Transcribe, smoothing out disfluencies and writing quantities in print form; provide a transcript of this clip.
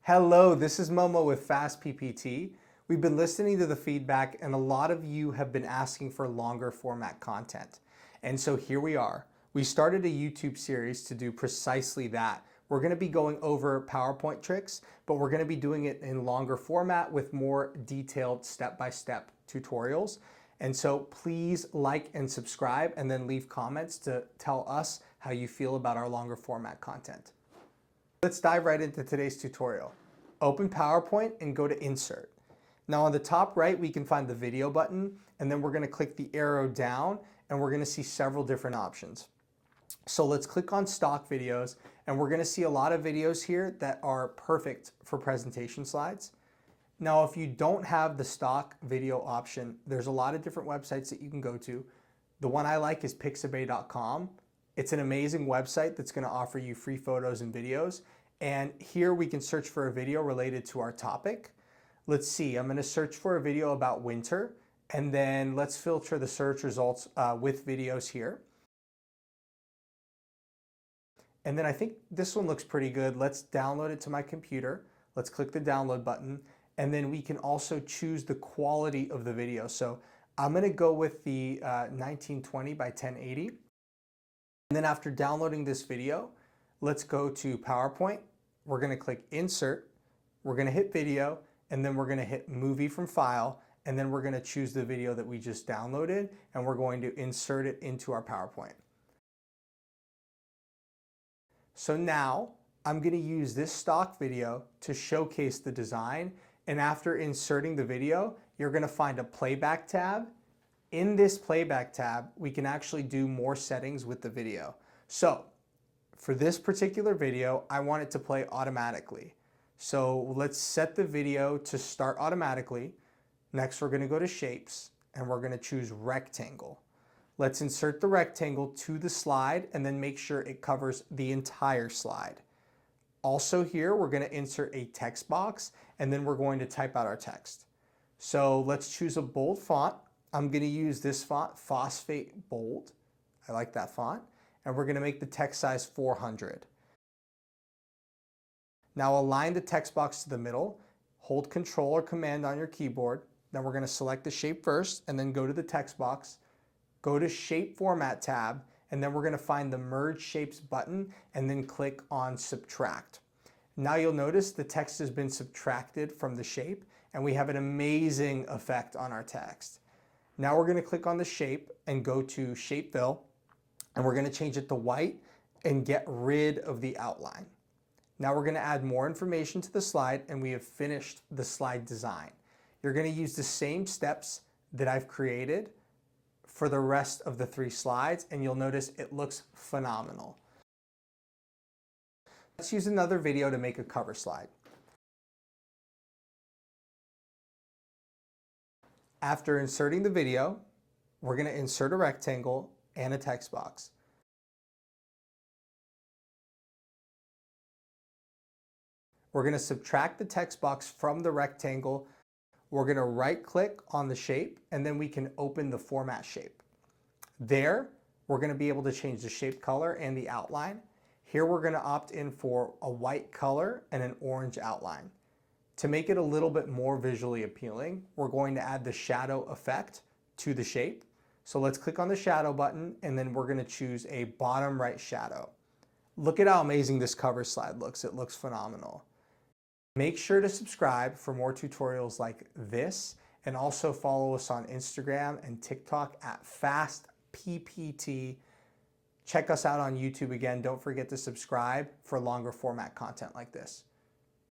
Hello, this is Momo with Fast PPT. We've been listening to the feedback and a lot of you have been asking for longer format content. And so here we are. We started a YouTube series to do precisely that. We're going to be going over PowerPoint tricks, but we're going to be doing it in longer format with more detailed step-by-step tutorials. And so please like and subscribe and then leave comments to tell us how you feel about our longer format content. Let's dive right into today's tutorial. Open PowerPoint and go to Insert. Now on the top right, we can find the video button, and then we're going to click the arrow down and we're going to see several different options. So let's click on stock videos, and we're going to see a lot of videos here that are perfect for presentation slides. Now, if you don't have the stock video option, there's a lot of different websites that you can go to. The one I like is pixabay.com. It's an amazing website that's going to offer you free photos and videos. And here we can search for a video related to our topic. Let's see, I'm going to search for a video about winter, and then let's filter the search results with videos here. And then I think this one looks pretty good. Let's download it to my computer. Let's click the download button. And then we can also choose the quality of the video. So I'm going to go with the 1920 by 1080. And then after downloading this video, let's go to PowerPoint. We're going to click Insert. We're going to hit Video, and then we're going to hit Movie from File, and then we're going to choose the video that we just downloaded, and we're going to insert it into our PowerPoint. So now I'm going to use this stock video to showcase the design, and after inserting the video, you're going to find a Playback tab. In this Playback tab, we can actually do more settings with the video. So for this particular video, I want it to play automatically. So let's set the video to start automatically. Next, we're going to go to Shapes, and we're going to choose Rectangle. Let's insert the rectangle to the slide and then make sure it covers the entire slide. Also here, we're going to insert a text box, and then we're going to type out our text. So let's choose a bold font. I'm going to use this font, Phosphate Bold. I like that font. And we're going to make the text size 400. Now align the text box to the middle. Hold Control or Command on your keyboard. Then we're going to select the shape first and then go to the text box. Go to Shape Format tab, and then we're going to find the Merge Shapes button and then click on Subtract. Now you'll notice the text has been subtracted from the shape, and we have an amazing effect on our text. Now we're going to click on the shape and go to Shape Fill, and we're going to change it to white and get rid of the outline. Now we're going to add more information to the slide, and we have finished the slide design. You're going to use the same steps that I've created for the rest of the 3 slides, and you'll notice it looks phenomenal. Let's use another video to make a cover slide. After inserting the video, we're going to insert a rectangle and a text box. We're going to subtract the text box from the rectangle. We're going to right-click on the shape, and then we can open the Format Shape. There, we're going to be able to change the shape color and the outline. Here we're going to opt in for a white color and an orange outline. To make it a little bit more visually appealing, we're going to add the shadow effect to the shape. So let's click on the shadow button, and then we're going to choose a bottom right shadow. Look at how amazing this cover slide looks. It looks phenomenal. Make sure to subscribe for more tutorials like this, and also follow us on Instagram and TikTok at FastPPT. Check us out on YouTube again. Don't forget to subscribe for longer format content like this.